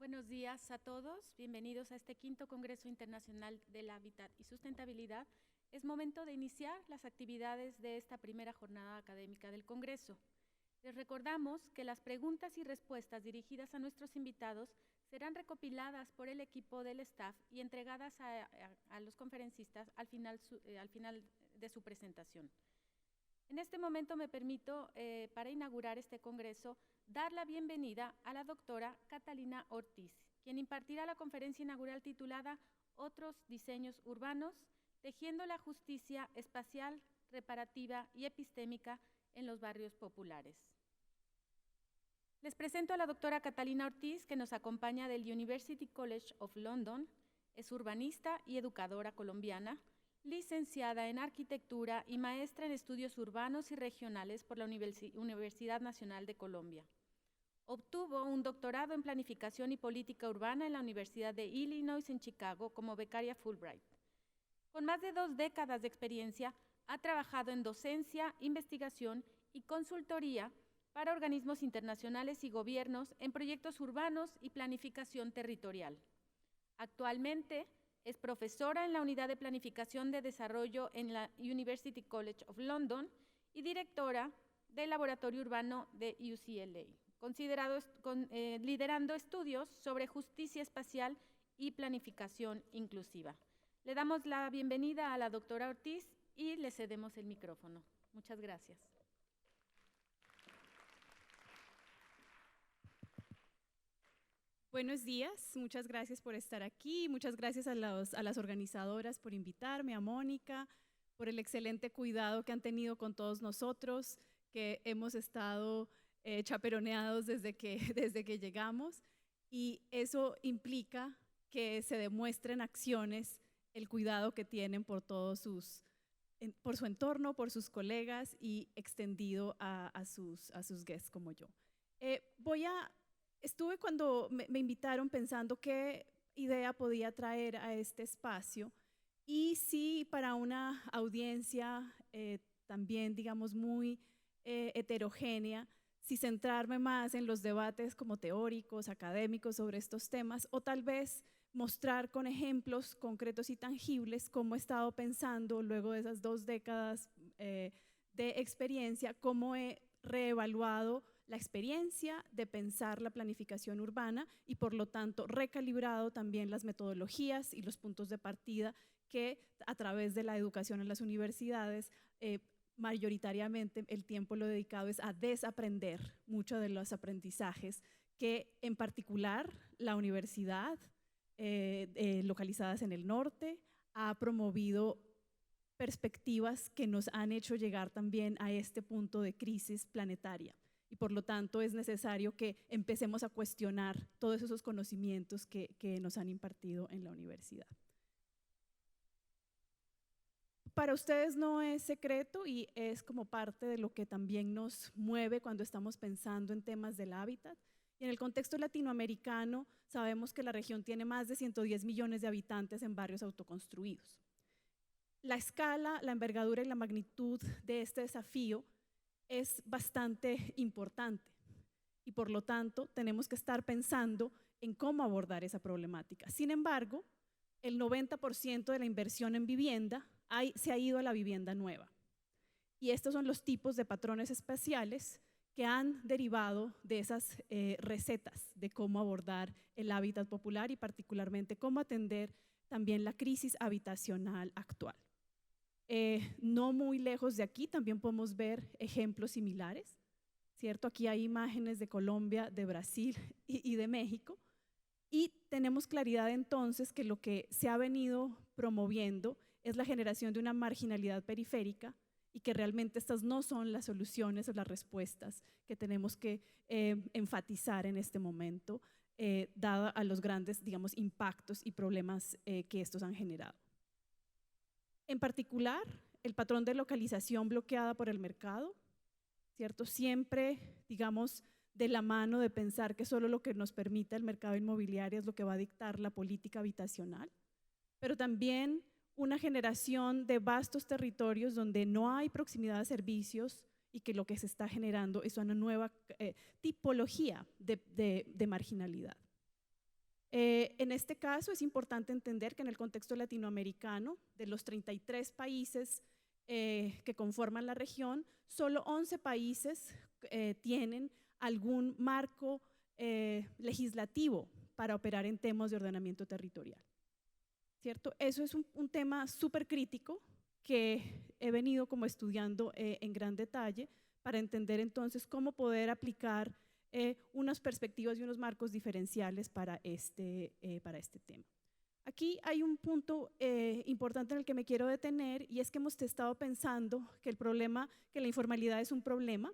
Buenos días a todos, bienvenidos a este quinto Congreso Internacional del Hábitat y Sustentabilidad. Es momento de iniciar las actividades de esta primera jornada académica del Congreso. Les recordamos que las preguntas y respuestas dirigidas a nuestros invitados serán recopiladas por el equipo del staff y entregadas a los conferencistas al final de su presentación. En este momento me permito, para inaugurar este congreso, dar la bienvenida a la doctora Catalina Ortiz, quien impartirá la conferencia inaugural titulada Otros diseños urbanos, tejiendo la justicia espacial, reparativa y epistémica en los barrios populares. Les presento a la doctora Catalina Ortiz, que nos acompaña del University College of London, es urbanista y educadora colombiana, licenciada en Arquitectura y maestra en Estudios Urbanos y Regionales por la Universidad Nacional de Colombia. Obtuvo un doctorado en Planificación y Política Urbana en la Universidad de Illinois en Chicago como becaria Fulbright. Con más de 2 décadas de experiencia, ha trabajado en docencia, investigación y consultoría para organismos internacionales y gobiernos en proyectos urbanos y planificación territorial. Actualmente, es profesora en la Unidad de Planificación de Desarrollo en la University College of London y directora del Laboratorio Urbano de UCLA, liderando estudios sobre justicia espacial y planificación inclusiva. Le damos la bienvenida a la doctora Ortiz y le cedemos el micrófono. Muchas gracias. Buenos días, muchas gracias por estar aquí, muchas gracias a las organizadoras por invitarme, a Mónica, por el excelente cuidado que han tenido con todos nosotros, que hemos estado chaperoneados desde que llegamos, y eso implica que se demuestren acciones el cuidado que tienen por por su entorno, por sus colegas y extendido a sus guests como yo. Estuve cuando me invitaron pensando qué idea podía traer a este espacio y sí, para una audiencia también, digamos, muy heterogénea, si centrarme más en los debates como teóricos, académicos sobre estos temas, o tal vez mostrar con ejemplos concretos y tangibles cómo he estado pensando luego de esas 2 décadas de experiencia, cómo he reevaluado la experiencia de pensar la planificación urbana y por lo tanto recalibrado también las metodologías y los puntos de partida que a través de la educación en las universidades mayoritariamente el tiempo lo dedicado es a desaprender muchos de los aprendizajes que en particular la universidad localizadas en el norte ha promovido perspectivas que nos han hecho llegar también a este punto de crisis planetaria. Y por lo tanto es necesario que empecemos a cuestionar todos esos conocimientos que nos han impartido en la universidad. Para ustedes no es secreto y es como parte de lo que también nos mueve cuando estamos pensando en temas del hábitat. Y en el contexto latinoamericano sabemos que la región tiene más de 110 millones de habitantes en barrios autoconstruidos. La escala, la envergadura y la magnitud de este desafío es bastante importante y por lo tanto tenemos que estar pensando en cómo abordar esa problemática. Sin embargo, el 90% de la inversión en vivienda se ha ido a la vivienda nueva y estos son los tipos de patrones espaciales que han derivado de esas recetas de cómo abordar el hábitat popular y particularmente cómo atender también la crisis habitacional actual. No muy lejos de aquí también podemos ver ejemplos similares, ¿cierto? Aquí hay imágenes de Colombia, de Brasil y de México y tenemos claridad entonces que lo que se ha venido promoviendo es la generación de una marginalidad periférica y que realmente estas no son las soluciones o las respuestas que tenemos que enfatizar en este momento, dado a los grandes, digamos, impactos y problemas que estos han generado. En particular, el patrón de localización bloqueada por el mercado, ¿cierto? Siempre, digamos, de la mano de pensar que solo lo que nos permita el mercado inmobiliario es lo que va a dictar la política habitacional, pero también una generación de vastos territorios donde no hay proximidad a servicios y que lo que se está generando es una nueva tipología de marginalidad. En este caso es importante entender que en el contexto latinoamericano, de los 33 países que conforman la región, solo 11 países tienen algún marco legislativo para operar en temas de ordenamiento territorial, ¿cierto? Eso es un tema súper crítico que he venido como estudiando en gran detalle para entender entonces cómo poder aplicar unas perspectivas y unos marcos diferenciales para este tema. Aquí hay un punto importante en el que me quiero detener, y es que hemos estado pensando que que la informalidad es un problema,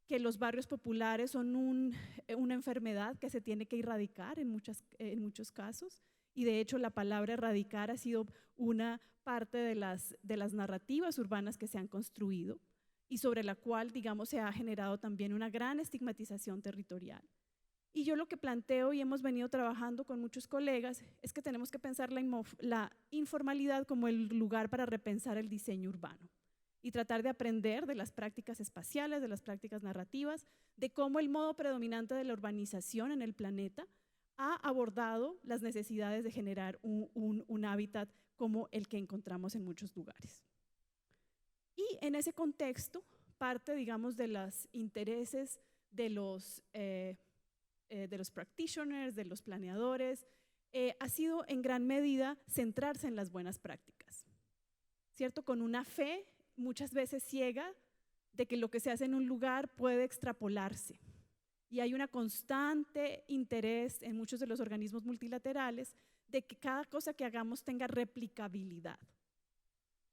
que los barrios populares son una enfermedad que se tiene que erradicar en muchos casos, y de hecho la palabra erradicar ha sido una parte de las narrativas urbanas que se han construido y sobre la cual, digamos, se ha generado también una gran estigmatización territorial. Y yo lo que planteo, y hemos venido trabajando con muchos colegas, es que tenemos que pensar la informalidad como el lugar para repensar el diseño urbano y tratar de aprender de las prácticas espaciales, de las prácticas narrativas, de cómo el modo predominante de la urbanización en el planeta ha abordado las necesidades de generar un hábitat como el que encontramos en muchos lugares. Y en ese contexto, parte, digamos, de los intereses de los practitioners, de los planeadores, ha sido en gran medida centrarse en las buenas prácticas, ¿cierto? Con una fe muchas veces ciega de que lo que se hace en un lugar puede extrapolarse. Y hay un constante interés en muchos de los organismos multilaterales de que cada cosa que hagamos tenga replicabilidad.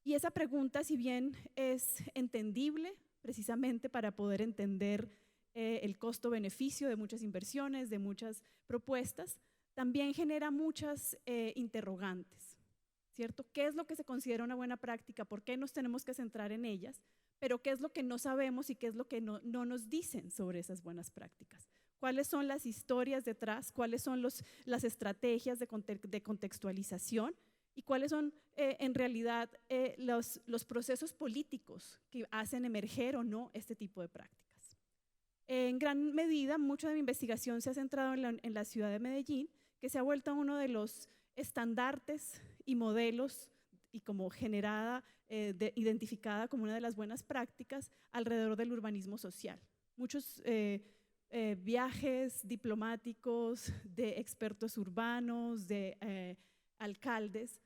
Y esa pregunta, si bien es entendible precisamente para poder entender el costo-beneficio de muchas inversiones, de muchas propuestas, también genera muchas interrogantes, ¿cierto? ¿Qué es lo que se considera una buena práctica? ¿Por qué nos tenemos que centrar en ellas? Pero ¿qué es lo que no sabemos y qué es lo que no nos dicen sobre esas buenas prácticas? ¿Cuáles son las historias detrás? ¿Cuáles son las estrategias de contextualización? ¿Y cuáles son en realidad los procesos políticos que hacen emerger o no este tipo de prácticas? En gran medida, mucha de mi investigación se ha centrado en la ciudad de Medellín, que se ha vuelto uno de los estandartes y modelos y como identificada como una de las buenas prácticas alrededor del urbanismo social. Muchos viajes diplomáticos de expertos urbanos, de alcaldes,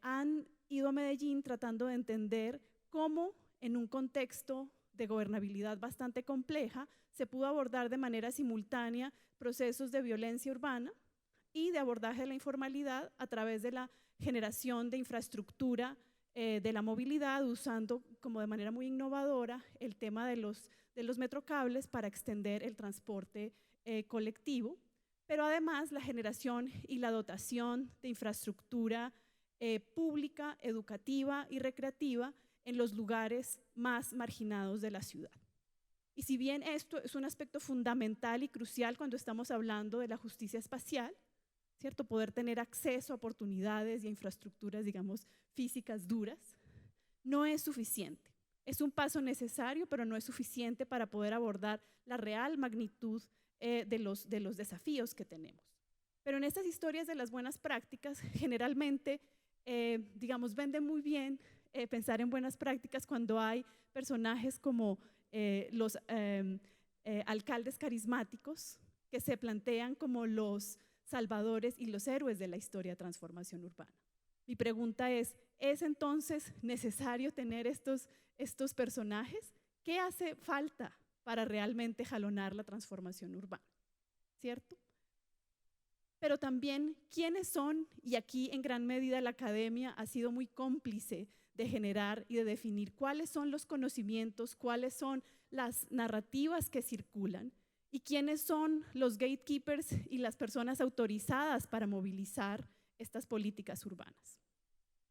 han ido a Medellín tratando de entender cómo en un contexto de gobernabilidad bastante compleja se pudo abordar de manera simultánea procesos de violencia urbana y de abordaje de la informalidad a través de la generación de infraestructura de la movilidad, usando como de manera muy innovadora el tema de los metrocables para extender el transporte colectivo, pero además la generación y la dotación de infraestructura pública, educativa y recreativa en los lugares más marginados de la ciudad. Y si bien esto es un aspecto fundamental y crucial cuando estamos hablando de la justicia espacial, ¿cierto? Poder tener acceso a oportunidades y a infraestructuras, digamos, físicas duras, no es suficiente. Es un paso necesario, pero no es suficiente para poder abordar la real magnitud de los desafíos que tenemos. Pero en estas historias de las buenas prácticas, generalmente, digamos, vende muy bien pensar en buenas prácticas cuando hay personajes como los alcaldes carismáticos que se plantean como los salvadores y los héroes de la historia de transformación urbana. Mi pregunta es entonces necesario tener estos personajes? ¿Qué hace falta para realmente jalonar la transformación urbana? ¿Cierto? Pero también, ¿quiénes son? Y aquí en gran medida la academia ha sido muy cómplice de generar y de definir cuáles son los conocimientos, cuáles son las narrativas que circulan y quiénes son los gatekeepers y las personas autorizadas para movilizar estas políticas urbanas.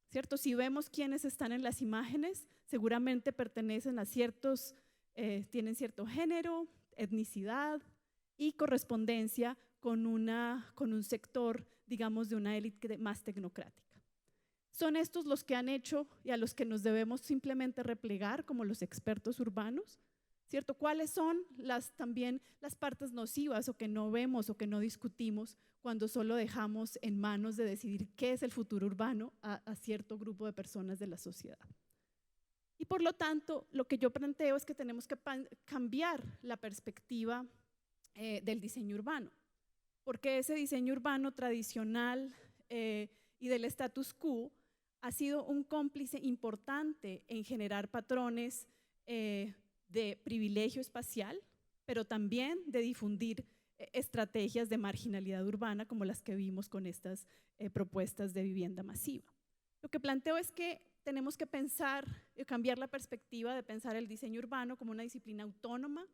¿Cierto? Si vemos quiénes están en las imágenes, seguramente pertenecen a tienen cierto género, etnicidad y correspondencia con un sector, digamos, de una élite más tecnocrática. Son estos los que han hecho y a los que nos debemos simplemente replegar como los expertos urbanos. ¿cierto? ¿Cuáles son también las partes nocivas o que no vemos o que no discutimos cuando solo dejamos en manos de decidir qué es el futuro urbano a cierto grupo de personas de la sociedad? Y por lo tanto, lo que yo planteo es que tenemos que cambiar la perspectiva del diseño urbano, porque ese diseño urbano tradicional y del status quo ha sido un cómplice importante en generar patrones de privilegio espacial, pero también de difundir estrategias de marginalidad urbana como las que vimos con estas propuestas de vivienda masiva. Lo que planteo es que tenemos que pensar, cambiar la perspectiva de pensar el diseño urbano como una disciplina autónoma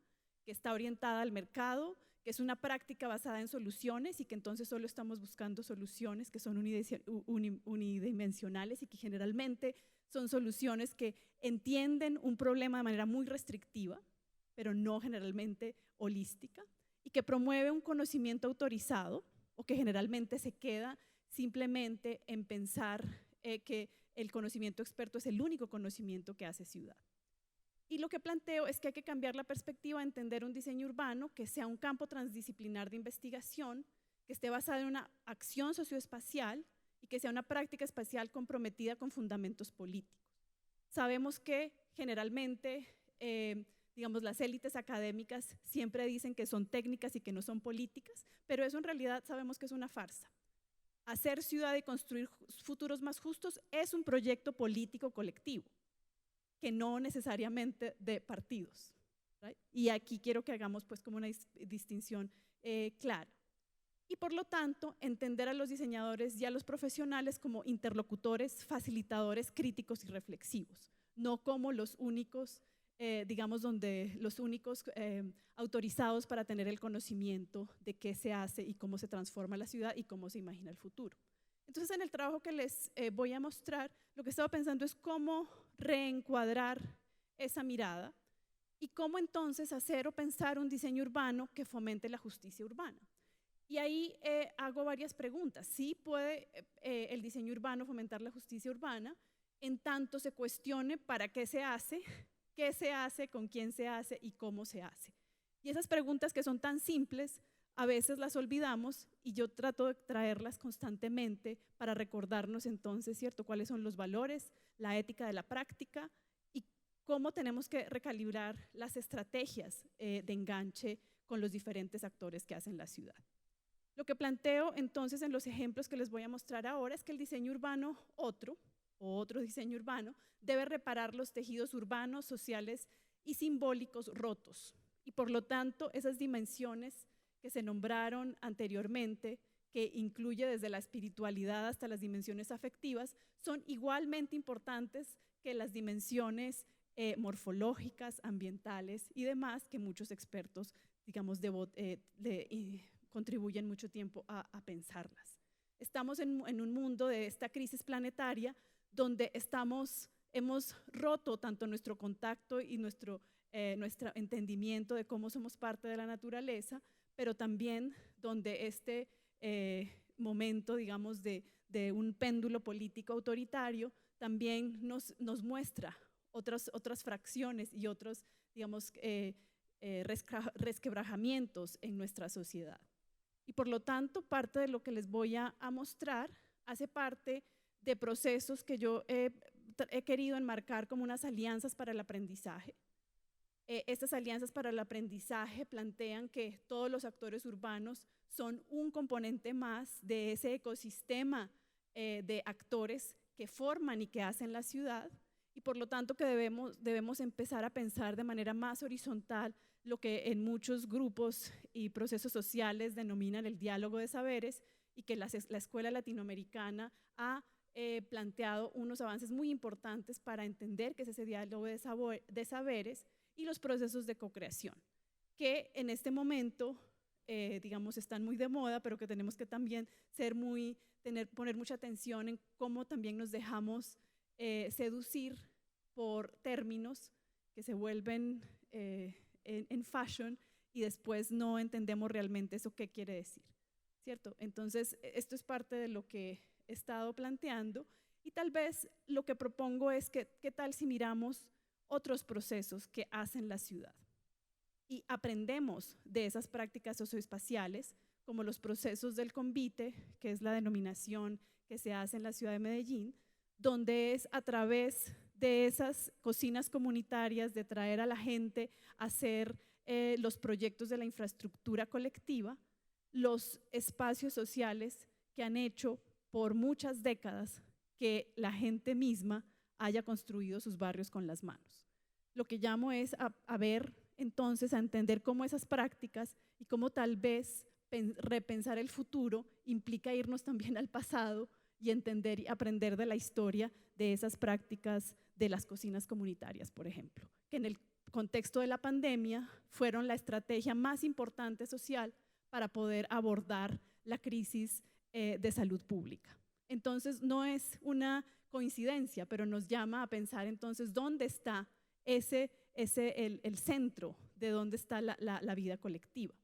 que está orientada al mercado, que es una práctica basada en soluciones y que entonces solo estamos buscando soluciones que son unidimensionales y que generalmente son soluciones que entienden un problema de manera muy restrictiva, pero no generalmente holística, y que promueve un conocimiento autorizado o que generalmente se queda simplemente en pensar que el conocimiento experto es el único conocimiento que hace ciudad. Y lo que planteo es que hay que cambiar la perspectiva a entender un diseño urbano que sea un campo transdisciplinar de investigación, que esté basado en una acción socioespacial y que sea una práctica espacial comprometida con fundamentos políticos. Sabemos que generalmente, digamos, las élites académicas siempre dicen que son técnicas y que no son políticas, pero eso en realidad sabemos que es una farsa. Hacer ciudad y construir futuros más justos es un proyecto político colectivo, que no necesariamente de partidos. ¿Right? Y aquí quiero que hagamos pues como una distinción clara. Y por lo tanto, entender a los diseñadores y a los profesionales como interlocutores, facilitadores, críticos y reflexivos, no como los únicos, digamos, los únicos autorizados para tener el conocimiento de qué se hace y cómo se transforma la ciudad y cómo se imagina el futuro. Entonces, en el trabajo que les voy a mostrar, lo que estaba pensando es cómo reencuadrar esa mirada y cómo entonces hacer o pensar un diseño urbano que fomente la justicia urbana. Y ahí hago varias preguntas. ¿Sí puede el diseño urbano fomentar la justicia urbana? En tanto se cuestione para qué se hace, con quién se hace y cómo se hace. Y esas preguntas que son tan simples, a veces las olvidamos y yo trato de traerlas constantemente para recordarnos entonces, ¿cierto?, cuáles son los valores, la ética de la práctica y cómo tenemos que recalibrar las estrategias de enganche con los diferentes actores que hacen la ciudad. Lo que planteo entonces en los ejemplos que les voy a mostrar ahora es que el diseño urbano otro diseño urbano debe reparar los tejidos urbanos, sociales y simbólicos rotos. Y por lo tanto, esas dimensiones que se nombraron anteriormente, que incluye desde la espiritualidad hasta las dimensiones afectivas, son igualmente importantes que las dimensiones morfológicas, ambientales y demás que muchos expertos, digamos, contribuyen mucho tiempo a pensarlas. Estamos en un mundo de esta crisis planetaria donde hemos roto tanto nuestro contacto y nuestro entendimiento de cómo somos parte de la naturaleza, pero también donde este momento, digamos, de un péndulo político autoritario también nos muestra otras fracciones y otros, digamos, resquebrajamientos en nuestra sociedad. Y por lo tanto, parte de lo que les voy a mostrar hace parte de procesos que yo he querido enmarcar como unas alianzas para el aprendizaje. Estas alianzas para el aprendizaje plantean que todos los actores urbanos son un componente más de ese ecosistema de actores que forman y que hacen la ciudad, y por lo tanto que debemos empezar a pensar de manera más horizontal lo que en muchos grupos y procesos sociales denominan el diálogo de saberes, y que la escuela latinoamericana ha planteado unos avances muy importantes para entender qué es ese diálogo de saberes y los procesos de co-creación, que en este momento, digamos, están muy de moda, pero que tenemos que también poner mucha atención en cómo también nos dejamos seducir por términos que se vuelven en fashion y después no entendemos realmente eso qué quiere decir, ¿cierto? Entonces, esto es parte de lo que he estado planteando, y tal vez lo que propongo es que qué tal si miramos otros procesos que hacen la ciudad. y aprendemos de esas prácticas socioespaciales, como los procesos del convite, que es la denominación que se hace en la ciudad de Medellín, donde es a través de esas cocinas comunitarias, de traer a la gente a hacer los proyectos de la infraestructura colectiva, los espacios sociales que han hecho por muchas décadas que la gente misma haya construido sus barrios con las manos. Lo que llamo es a ver entonces, a entender cómo esas prácticas y cómo tal vez repensar el futuro implica irnos también al pasado y entender y aprender de la historia de esas prácticas de las cocinas comunitarias, por ejemplo, que en el contexto de la pandemia fueron la estrategia más importante social para poder abordar la crisis de salud pública. Entonces, no es una coincidencia, pero nos llama a pensar entonces dónde está el centro de dónde está la vida colectiva.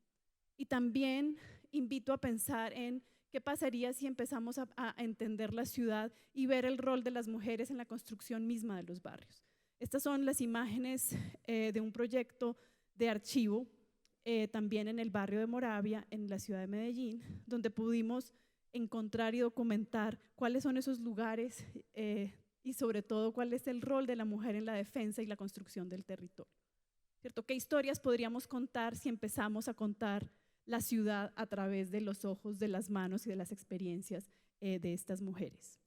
Y también invito a pensar en qué pasaría si empezamos a entender la ciudad y ver el rol de las mujeres en la construcción misma de los barrios. Estas son las imágenes de un proyecto de archivo también en el barrio de Moravia, en la ciudad de Medellín, donde pudimos encontrar y documentar cuáles son esos lugares y sobre todo cuál es el rol de la mujer en la defensa y la construcción del territorio. ¿Cierto? ¿Qué historias podríamos contar si empezamos a contar la ciudad a través de los ojos, de las manos y de las experiencias de estas mujeres?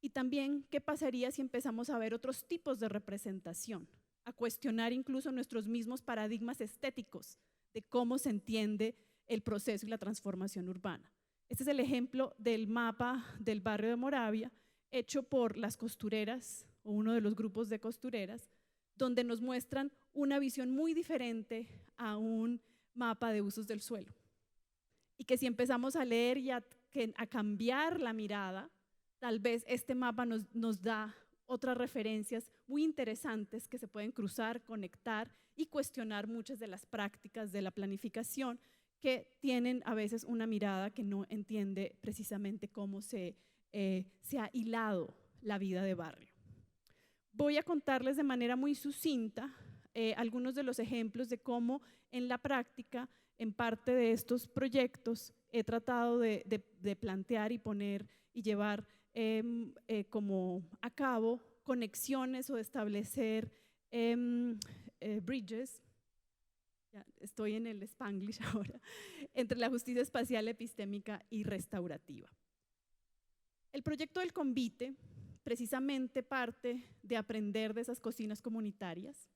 Y también, ¿qué pasaría si empezamos a ver otros tipos de representación? A cuestionar incluso nuestros mismos paradigmas estéticos de cómo se entiende el proceso y la transformación urbana. Este es el ejemplo del mapa del barrio de Moravia, hecho por las costureras o uno de los grupos de costureras, donde nos muestran una visión muy diferente a un mapa de usos del suelo. Y que si empezamos a leer y a cambiar la mirada, tal vez este mapa nos da otras referencias muy interesantes que se pueden cruzar, conectar y cuestionar muchas de las prácticas de la planificación que tienen a veces una mirada que no entiende precisamente cómo se ha hilado la vida de barrio. Voy a contarles de manera muy sucinta algunos de los ejemplos de cómo en la práctica, en parte de estos proyectos, he tratado de plantear y poner y llevar como a cabo conexiones o establecer bridges, ya estoy en el Spanglish ahora, entre la justicia espacial, epistémica y restaurativa. El proyecto del convite precisamente parte de aprender de esas cocinas comunitarias,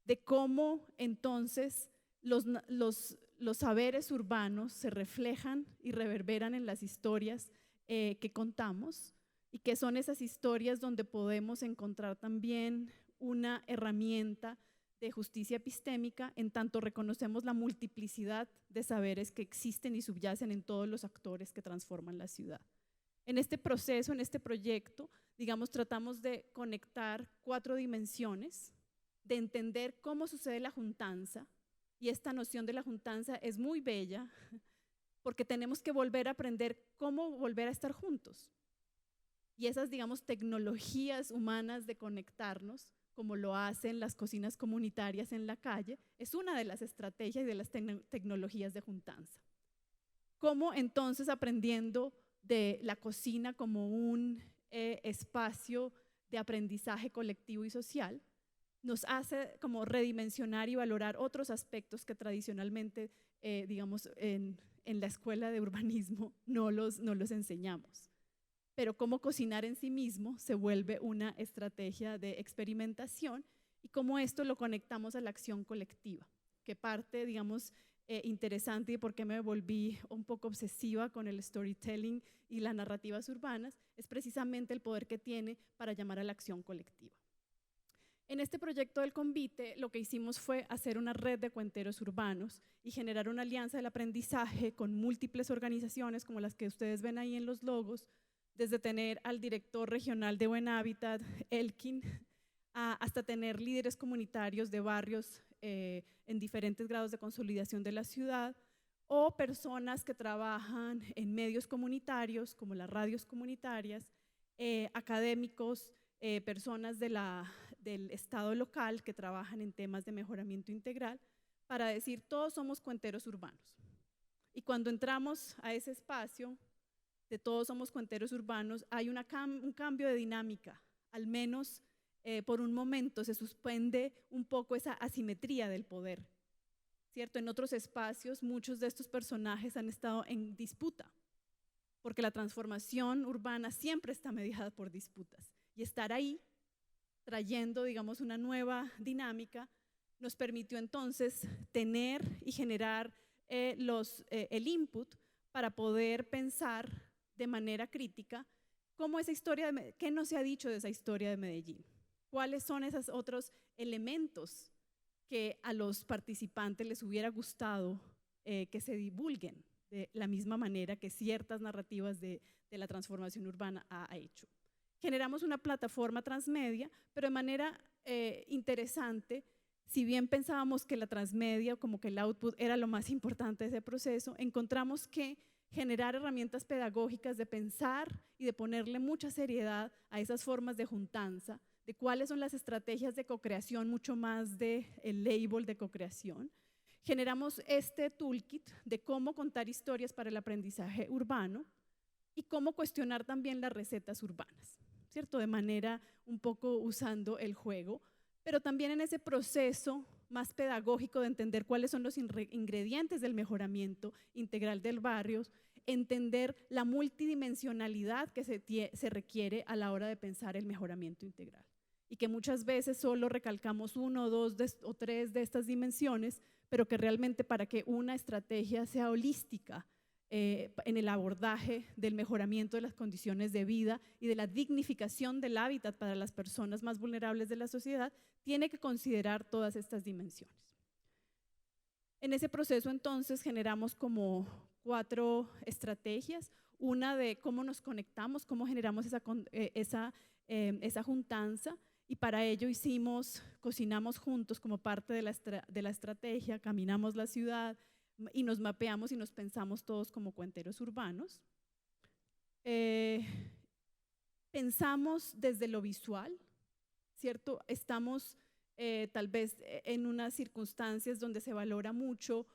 de cómo entonces los saberes urbanos se reflejan y reverberan en las historias que contamos, y que son esas historias donde podemos encontrar también una herramienta de justicia epistémica, en tanto reconocemos la multiplicidad de saberes que existen y subyacen en todos los actores que transforman la ciudad. En este proceso, en este proyecto, digamos, tratamos de conectar 4 dimensiones, de entender cómo sucede la juntanza, y esta noción de la juntanza es muy bella, porque tenemos que volver a aprender cómo volver a estar juntos. Y esas, digamos, tecnologías humanas de conectarnos, como lo hacen las cocinas comunitarias en la calle, es una de las estrategias y de las tecnologías de juntanza. ¿Cómo entonces aprendiendo de la cocina como un espacio de aprendizaje colectivo y social, nos hace como redimensionar y valorar otros aspectos que tradicionalmente, digamos, en la escuela de urbanismo no los enseñamos? Pero cómo cocinar en sí mismo se vuelve una estrategia de experimentación y cómo esto lo conectamos a la acción colectiva, que parte, digamos, interesante y por qué me volví un poco obsesiva con el storytelling y las narrativas urbanas, es precisamente el poder que tiene para llamar a la acción colectiva. En este proyecto del convite, lo que hicimos fue hacer una red de cuenteros urbanos y generar una alianza del aprendizaje con múltiples organizaciones como las que ustedes ven ahí en los logos, desde tener al director regional de Buen Hábitat, Elkin, hasta tener líderes comunitarios de barrios en diferentes grados de consolidación de la ciudad, o personas que trabajan en medios comunitarios, como las radios comunitarias, académicos, personas del Estado local que trabajan en temas de mejoramiento integral, para decir todos somos cuenteros urbanos. Y cuando entramos a ese espacio de todos somos cuenteros urbanos, hay un cambio de dinámica, al menos por un momento se suspende un poco esa asimetría del poder, ¿cierto? En otros espacios muchos de estos personajes han estado en disputa, porque la transformación urbana siempre está mediada por disputas, y estar ahí trayendo, digamos, una nueva dinámica nos permitió entonces tener y generar el input para poder pensar de manera crítica cómo esa historia, qué no se ha dicho de esa historia de Medellín, cuáles son esos otros elementos que a los participantes les hubiera gustado que se divulguen de la misma manera que ciertas narrativas de la transformación urbana ha hecho. Generamos una plataforma transmedia, pero de manera interesante. Si bien pensábamos que la transmedia, como que el output era lo más importante de ese proceso, encontramos que generar herramientas pedagógicas de pensar y de ponerle mucha seriedad a esas formas de juntanza, de cuáles son las estrategias de cocreación, mucho más del label de cocreación. Generamos este toolkit de cómo contar historias para el aprendizaje urbano y cómo cuestionar también las recetas urbanas, ¿cierto? De manera un poco usando el juego, pero también en ese proceso más pedagógico de entender cuáles son los ingredientes del mejoramiento integral del barrio, entender la multidimensionalidad que se requiere a la hora de pensar el mejoramiento integral, y que muchas veces solo recalcamos uno, dos o tres de estas dimensiones, pero que realmente para que una estrategia sea holística en el abordaje del mejoramiento de las condiciones de vida y de la dignificación del hábitat para las personas más vulnerables de la sociedad, tiene que considerar todas estas dimensiones. En ese proceso entonces generamos como 4 estrategias, una de cómo nos conectamos, cómo generamos esa juntanza, y para ello cocinamos juntos como parte de la estrategia, caminamos la ciudad, y nos mapeamos y nos pensamos todos como cuenteros urbanos. Pensamos desde lo visual, ¿cierto? Estamos tal vez en unas circunstancias donde se valora mucho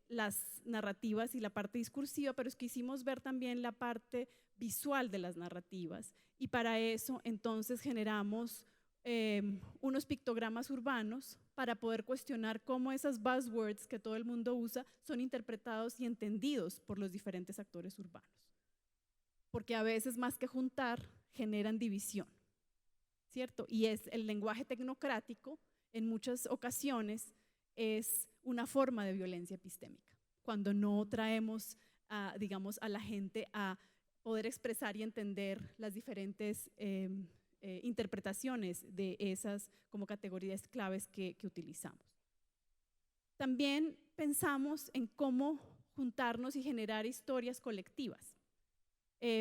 las narrativas y la parte discursiva, pero quisimos ver también la parte visual de las narrativas, y para eso entonces generamos unos pictogramas urbanos para poder cuestionar cómo esas buzzwords que todo el mundo usa son interpretados y entendidos por los diferentes actores urbanos, porque a veces más que juntar generan división, ¿cierto? Y es el lenguaje tecnocrático en muchas ocasiones es una forma de violencia epistémica, cuando no traemos digamos, a la gente a poder expresar y entender las diferentes interpretaciones de esas como categorías claves que utilizamos. También pensamos en cómo juntarnos y generar historias colectivas.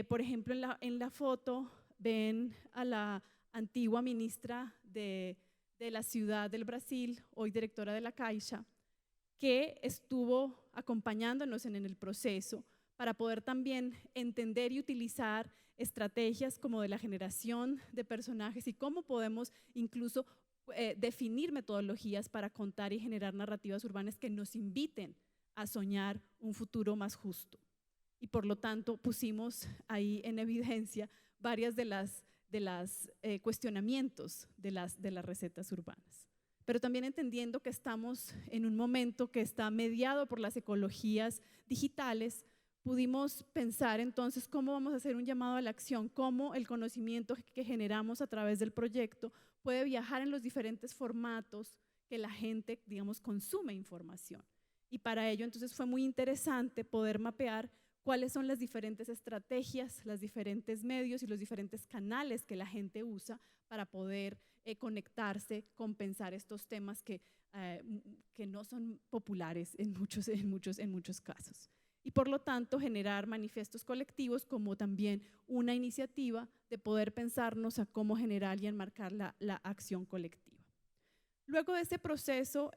Por ejemplo, en la foto ven a la antigua ministra de la ciudad del Brasil, hoy directora de la Caixa, que estuvo acompañándonos en el proceso para poder también entender y utilizar estrategias como de la generación de personajes y cómo podemos incluso definir metodologías para contar y generar narrativas urbanas que nos inviten a soñar un futuro más justo. Y por lo tanto pusimos ahí en evidencia varias de las cuestionamientos de las recetas urbanas. Pero también entendiendo que estamos en un momento que está mediado por las ecologías digitales, pudimos pensar entonces cómo vamos a hacer un llamado a la acción, cómo el conocimiento que generamos a través del proyecto puede viajar en los diferentes formatos que la gente, digamos, consume información. Y para ello entonces fue muy interesante poder mapear cuáles son las diferentes estrategias, los diferentes medios y los diferentes canales que la gente usa para poder conectarse, compensar estos temas que no son populares en muchos casos. Y por lo tanto generar manifiestos colectivos como también una iniciativa de poder pensarnos a cómo generar y enmarcar la acción colectiva. Luego de este proceso,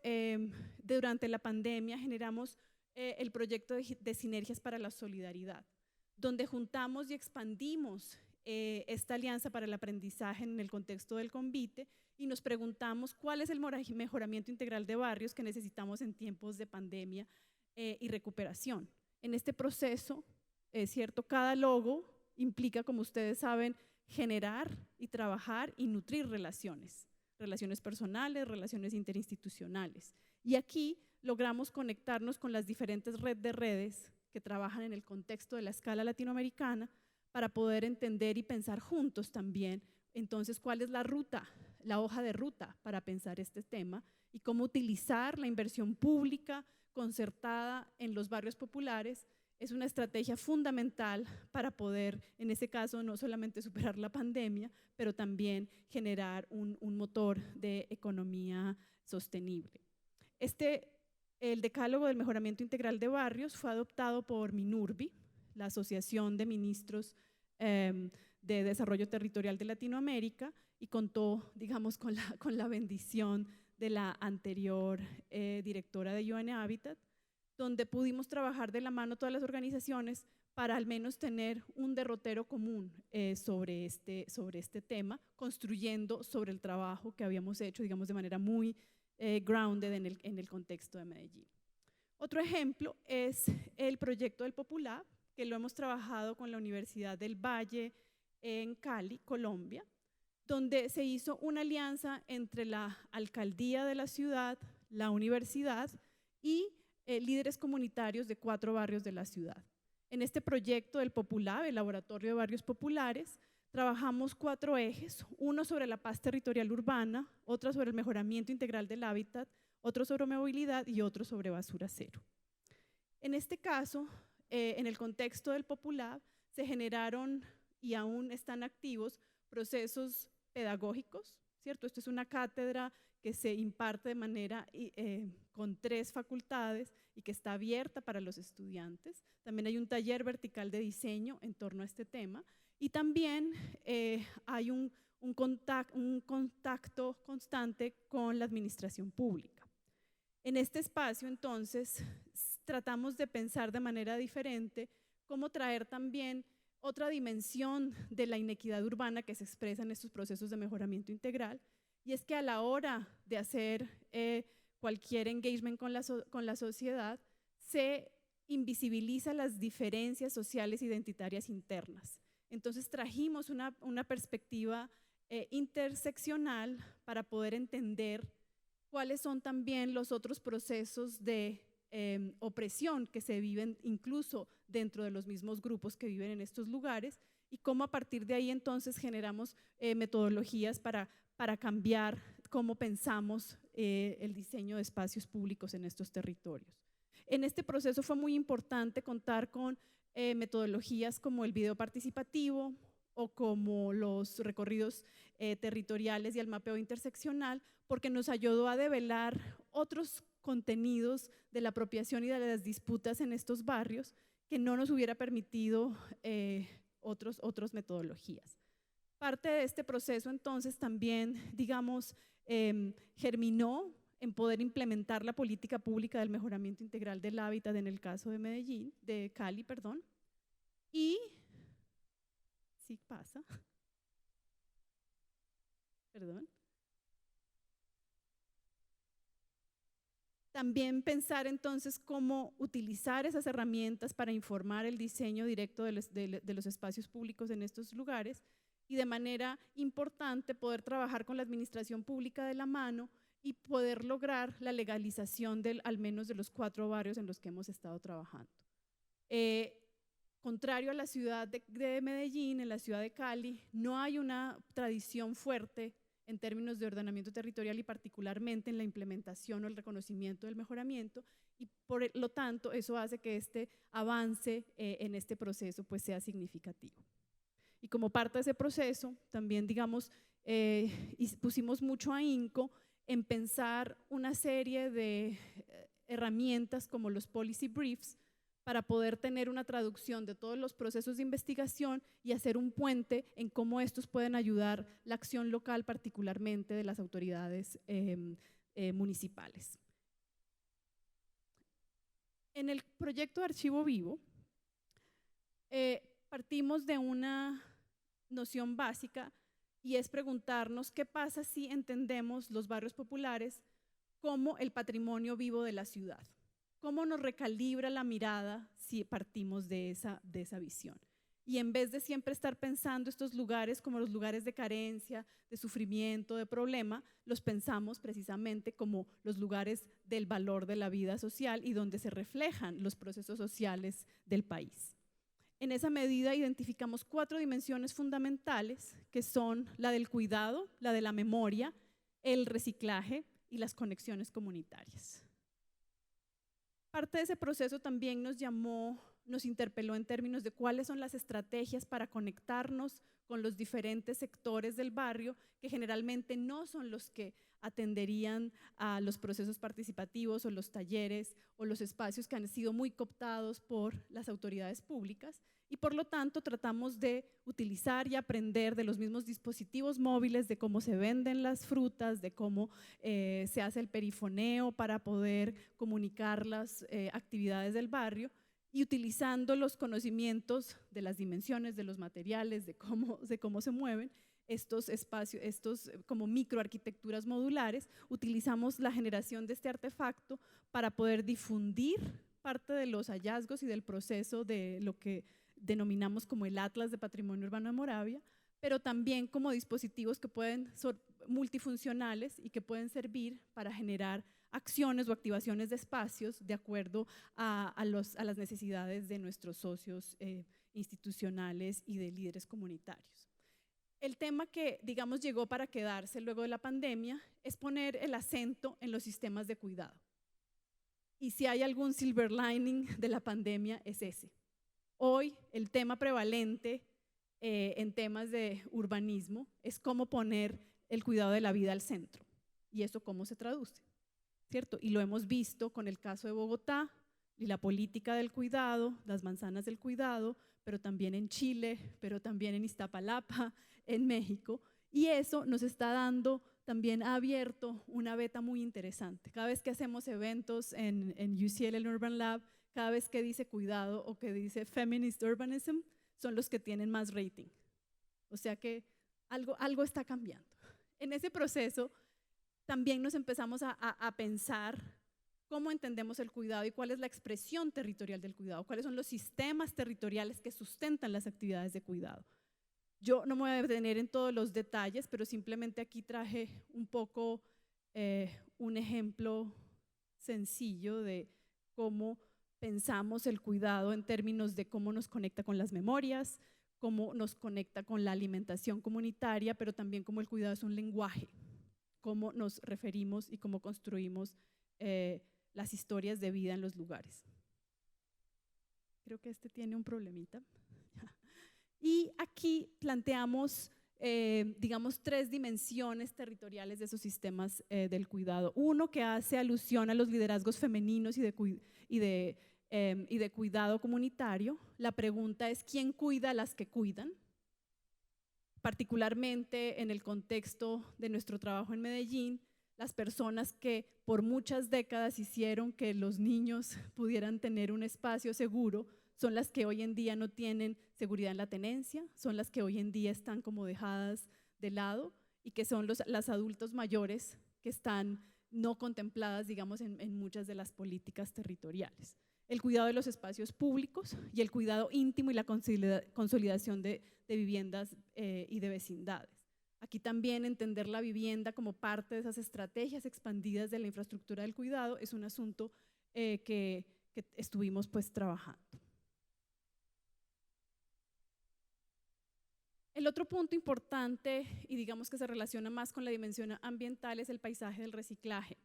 durante la pandemia generamos el proyecto de Sinergias para la Solidaridad, donde juntamos y expandimos esta alianza para el aprendizaje en el contexto del Convite y nos preguntamos cuál es el mejoramiento integral de barrios que necesitamos en tiempos de pandemia y recuperación. En este proceso, es cierto, cada logo implica, como ustedes saben, generar y trabajar y nutrir relaciones personales, relaciones interinstitucionales. Y aquí logramos conectarnos con las diferentes redes que trabajan en el contexto de la escala latinoamericana para poder entender y pensar juntos también, entonces, cuál es la ruta, la hoja de ruta para pensar este tema y cómo utilizar la inversión pública concertada en los barrios populares. Es una estrategia fundamental para poder, en ese caso, no solamente superar la pandemia, pero también generar un motor de economía sostenible. El Decálogo del Mejoramiento Integral de Barrios fue adoptado por MINURBI, la Asociación de Ministros de Desarrollo Territorial de Latinoamérica, y contó, digamos, con la bendición de la anterior directora de UN Habitat, donde pudimos trabajar de la mano todas las organizaciones para al menos tener un derrotero común sobre este tema, construyendo sobre el trabajo que habíamos hecho, digamos, de manera muy grounded en el contexto de Medellín. Otro ejemplo es el proyecto del Populab, que lo hemos trabajado con la Universidad del Valle en Cali, Colombia, donde se hizo una alianza entre la alcaldía de la ciudad, la universidad y líderes comunitarios de 4 barrios de la ciudad. En este proyecto del Populab, el Laboratorio de Barrios Populares, trabajamos 4 ejes, uno sobre la paz territorial urbana, otro sobre el mejoramiento integral del hábitat, otro sobre movilidad y otro sobre basura cero. En este caso, en el contexto del Populab, se generaron y aún están activos procesos pedagógicos, ¿cierto? Esto es una cátedra que se imparte de manera con 3 facultades y que está abierta para los estudiantes. También hay un taller vertical de diseño en torno a este tema y también hay un contacto constante con la administración pública. En este espacio, entonces, tratamos de pensar de manera diferente cómo traer también otra dimensión de la inequidad urbana que se expresa en estos procesos de mejoramiento integral, y es que a la hora de hacer cualquier engagement con la sociedad, se invisibiliza las diferencias sociales e identitarias internas. Entonces trajimos una perspectiva interseccional para poder entender cuáles son también los otros procesos de opresión que se viven incluso dentro de los mismos grupos que viven en estos lugares y cómo a partir de ahí entonces generamos metodologías para cambiar cómo pensamos el diseño de espacios públicos en estos territorios. En este proceso fue muy importante contar con metodologías como el video participativo o como los recorridos territoriales y el mapeo interseccional, porque nos ayudó a develar otros contenidos de la apropiación y de las disputas en estos barrios que no nos hubiera permitido otras metodologías. Parte de este proceso entonces también, digamos, germinó en poder implementar la política pública del mejoramiento integral del hábitat en el caso de Medellín, de Cali, perdón, y sí pasa, perdón. También pensar entonces cómo utilizar esas herramientas para informar el diseño directo de los espacios públicos en estos lugares y de manera importante poder trabajar con la administración pública de la mano y poder lograr la legalización al menos de los 4 barrios en los que hemos estado trabajando. Contrario a la ciudad de Medellín, en la ciudad de Cali no hay una tradición fuerte en términos de ordenamiento territorial y particularmente en la implementación o el reconocimiento del mejoramiento, y por lo tanto eso hace que este avance en este proceso pues sea significativo. Y como parte de ese proceso también, digamos, pusimos mucho ahínco en pensar una serie de herramientas como los policy briefs para poder tener una traducción de todos los procesos de investigación y hacer un puente en cómo estos pueden ayudar la acción local, particularmente de las autoridades municipales. En el proyecto de Archivo Vivo, partimos de una noción básica, y es preguntarnos qué pasa si entendemos los barrios populares como el patrimonio vivo de la ciudad. ¿Cómo nos recalibra la mirada si partimos de esa visión? Y en vez de siempre estar pensando estos lugares como los lugares de carencia, de sufrimiento, de problema, los pensamos precisamente como los lugares del valor de la vida social y donde se reflejan los procesos sociales del país. En esa medida identificamos 4 dimensiones fundamentales que son la del cuidado, la de la memoria, el reciclaje y las conexiones comunitarias. Parte de ese proceso también nos interpeló en términos de cuáles son las estrategias para conectarnos con los diferentes sectores del barrio que generalmente no son los que atenderían a los procesos participativos o los talleres o los espacios que han sido muy cooptados por las autoridades públicas, y por lo tanto tratamos de utilizar y aprender de los mismos dispositivos móviles, de cómo se venden las frutas, de cómo se hace el perifoneo para poder comunicar las actividades del barrio, y utilizando los conocimientos de las dimensiones, de los materiales, de cómo se mueven estos espacios, como microarquitecturas modulares, utilizamos la generación de este artefacto para poder difundir parte de los hallazgos y del proceso de lo que denominamos como el Atlas de Patrimonio Urbano de Moravia, pero también como dispositivos que pueden ser multifuncionales y que pueden servir para generar acciones o activaciones de espacios de acuerdo a las necesidades de nuestros socios institucionales y de líderes comunitarios. El tema que, digamos, llegó para quedarse luego de la pandemia es poner el acento en los sistemas de cuidado. Y si hay algún silver lining de la pandemia es ese. Hoy el tema prevalente en temas de urbanismo es cómo poner el cuidado de la vida al centro. ¿Y eso cómo se traduce? ¿Cierto? Y lo hemos visto con el caso de Bogotá y la política del cuidado, las manzanas del cuidado, pero también en Chile, pero también en Iztapalapa, en México, y eso nos está dando, también ha abierto una beta muy interesante. Cada vez que hacemos eventos en UCL Urban Lab, cada vez que dice cuidado o que dice feminist urbanism, son los que tienen más rating. O sea que algo está cambiando. En ese proceso también nos empezamos a pensar cómo entendemos el cuidado y cuál es la expresión territorial del cuidado, cuáles son los sistemas territoriales que sustentan las actividades de cuidado. Yo no me voy a detener en todos los detalles, pero simplemente aquí traje un poco un ejemplo sencillo de cómo pensamos el cuidado en términos de cómo nos conecta con las memorias, cómo nos conecta con la alimentación comunitaria, pero también cómo el cuidado es un lenguaje, cómo nos referimos y cómo construimos las historias de vida en los lugares. Creo que este tiene un problemita. Y aquí planteamos, digamos, 3 dimensiones territoriales de esos sistemas del cuidado. Uno que hace alusión a los liderazgos femeninos y de cuidado comunitario. La pregunta es, ¿quién cuida a las que cuidan? Particularmente en el contexto de nuestro trabajo en Medellín, las personas que por muchas décadas hicieron que los niños pudieran tener un espacio seguro son las que hoy en día no tienen seguridad en la tenencia, son las que hoy en día están como dejadas de lado y que son las adultos mayores que están no contempladas, digamos, en muchas de las políticas territoriales. El cuidado de los espacios públicos y el cuidado íntimo y la consolidación de viviendas y de vecindades. Aquí también entender la vivienda como parte de esas estrategias expandidas de la infraestructura del cuidado es un asunto que estuvimos pues trabajando. El otro punto importante y digamos que se relaciona más con la dimensión ambiental es el paisaje del reciclaje.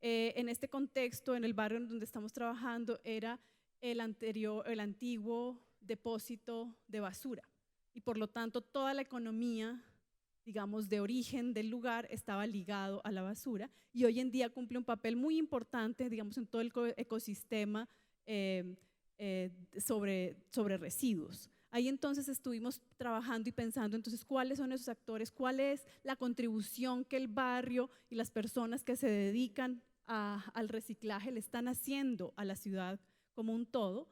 En este contexto, en el barrio en donde estamos trabajando, era el antiguo depósito de basura y por lo tanto toda la economía, digamos, de origen del lugar estaba ligado a la basura y hoy en día cumple un papel muy importante, digamos, en todo el ecosistema sobre residuos. Ahí entonces estuvimos trabajando y pensando entonces cuáles son esos actores, cuál es la contribución que el barrio y las personas que se dedican al reciclaje le están haciendo a la ciudad como un todo,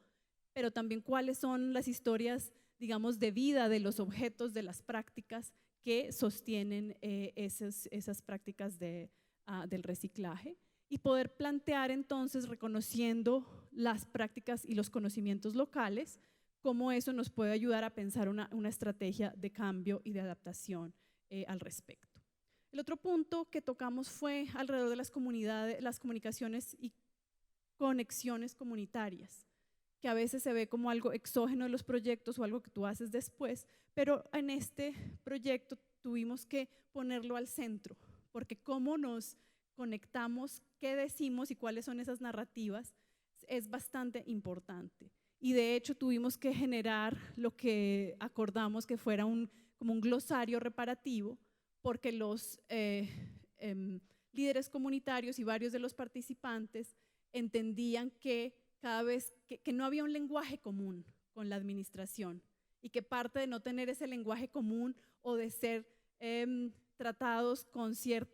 pero también cuáles son las historias digamos, de vida de los objetos, de las prácticas que sostienen esas prácticas del reciclaje, y poder plantear entonces, reconociendo las prácticas y los conocimientos locales, cómo eso nos puede ayudar a pensar una estrategia de cambio y de adaptación al respecto. El otro punto que tocamos fue alrededor de las comunidades, las comunicaciones y conexiones comunitarias, que a veces se ve como algo exógeno de los proyectos o algo que tú haces después, pero en este proyecto tuvimos que ponerlo al centro, porque cómo nos conectamos, qué decimos y cuáles son esas narrativas es bastante importante. Y de hecho tuvimos que generar lo que acordamos que fuera como un glosario reparativo, porque los líderes comunitarios y varios de los participantes entendían que cada vez que no había un lenguaje común con la administración, y que parte de no tener ese lenguaje común o de ser tratados con ser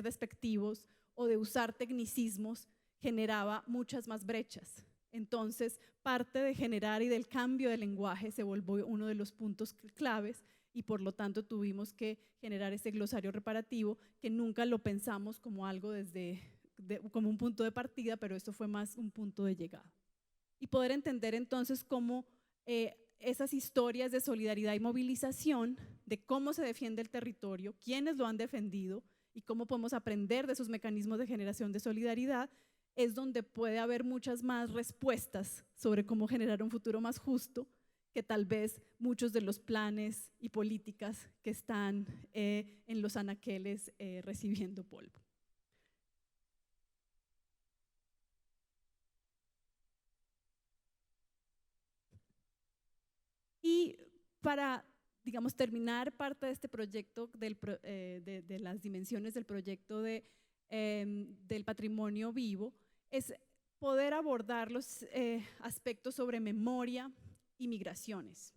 despectivos o de usar tecnicismos generaba muchas más brechas. Entonces, parte de generar y del cambio de lenguaje se volvió uno de los puntos claves, y por lo tanto tuvimos que generar ese glosario reparativo que nunca lo pensamos como algo como un punto de partida, pero esto fue más un punto de llegada. Y poder entender entonces cómo esas historias de solidaridad y movilización, de cómo se defiende el territorio, quiénes lo han defendido y cómo podemos aprender de esos mecanismos de generación de solidaridad, es donde puede haber muchas más respuestas sobre cómo generar un futuro más justo que tal vez muchos de los planes y políticas que están en los anaqueles recibiendo polvo. Y para, digamos, terminar parte de este proyecto de las dimensiones del proyecto del patrimonio vivo, es poder abordar los aspectos sobre memoria y migraciones,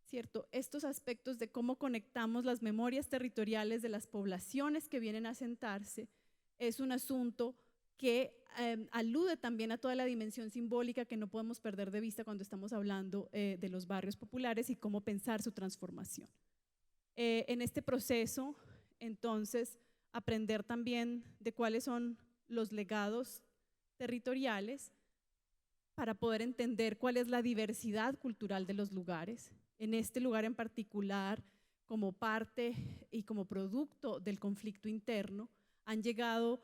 ¿cierto? Estos aspectos de cómo conectamos las memorias territoriales de las poblaciones que vienen a asentarse es un asunto que alude también a toda la dimensión simbólica que no podemos perder de vista cuando estamos hablando de los barrios populares y cómo pensar su transformación. En este proceso, entonces, aprender también de cuáles son los legados territoriales para poder entender cuál es la diversidad cultural de los lugares. En este lugar en particular, como parte y como producto del conflicto interno, han llegado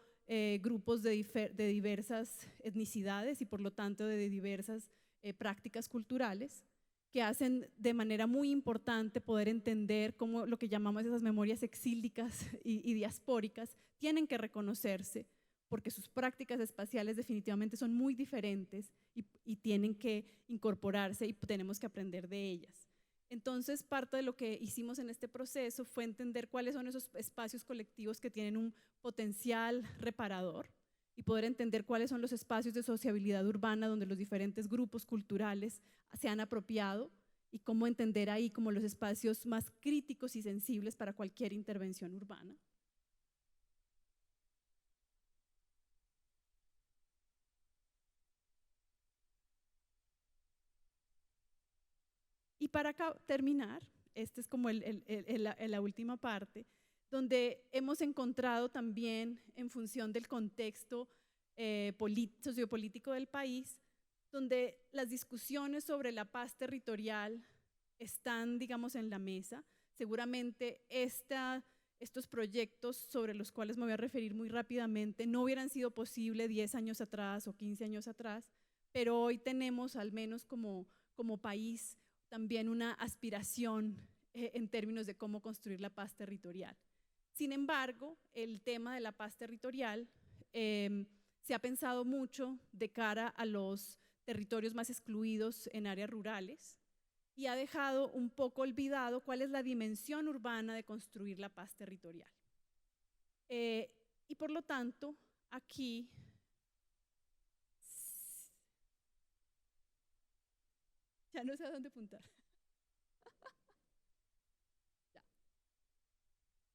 grupos de diversas etnicidades y por lo tanto de diversas prácticas culturales, que hacen de manera muy importante poder entender cómo lo que llamamos esas memorias exílicas y diaspóricas tienen que reconocerse, porque sus prácticas espaciales definitivamente son muy diferentes y tienen que incorporarse y tenemos que aprender de ellas. Entonces, parte de lo que hicimos en este proceso fue entender cuáles son esos espacios colectivos que tienen un potencial reparador y poder entender cuáles son los espacios de sociabilidad urbana donde los diferentes grupos culturales se han apropiado y cómo entender ahí como los espacios más críticos y sensibles para cualquier intervención urbana. Y para terminar, esta es como la última parte, donde hemos encontrado también, en función del contexto sociopolítico del país, donde las discusiones sobre la paz territorial están, digamos, en la mesa. Seguramente estos proyectos sobre los cuales me voy a referir muy rápidamente no hubieran sido posible 10 años atrás o 15 años atrás, pero hoy tenemos, al menos como país, también una aspiración en términos de cómo construir la paz territorial. Sin embargo, el tema de la paz territorial se ha pensado mucho de cara a los territorios más excluidos en áreas rurales y ha dejado un poco olvidado cuál es la dimensión urbana de construir la paz territorial. Y por lo tanto, aquí ya no sé a dónde apuntar.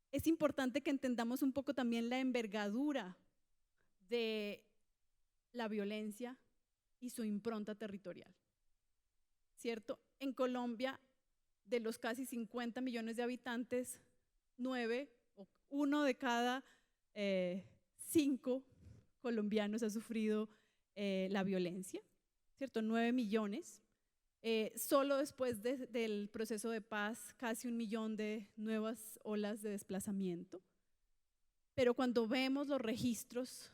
Es importante que entendamos un poco también la envergadura de la violencia y su impronta territorial. ¿cierto? En Colombia, de los casi 50 millones de habitantes, 9 o 1 de cada 5 colombianos ha sufrido la violencia, ¿cierto? 9 millones. Solo después del proceso de paz, casi 1 millón de nuevas olas de desplazamiento. Pero cuando vemos los registros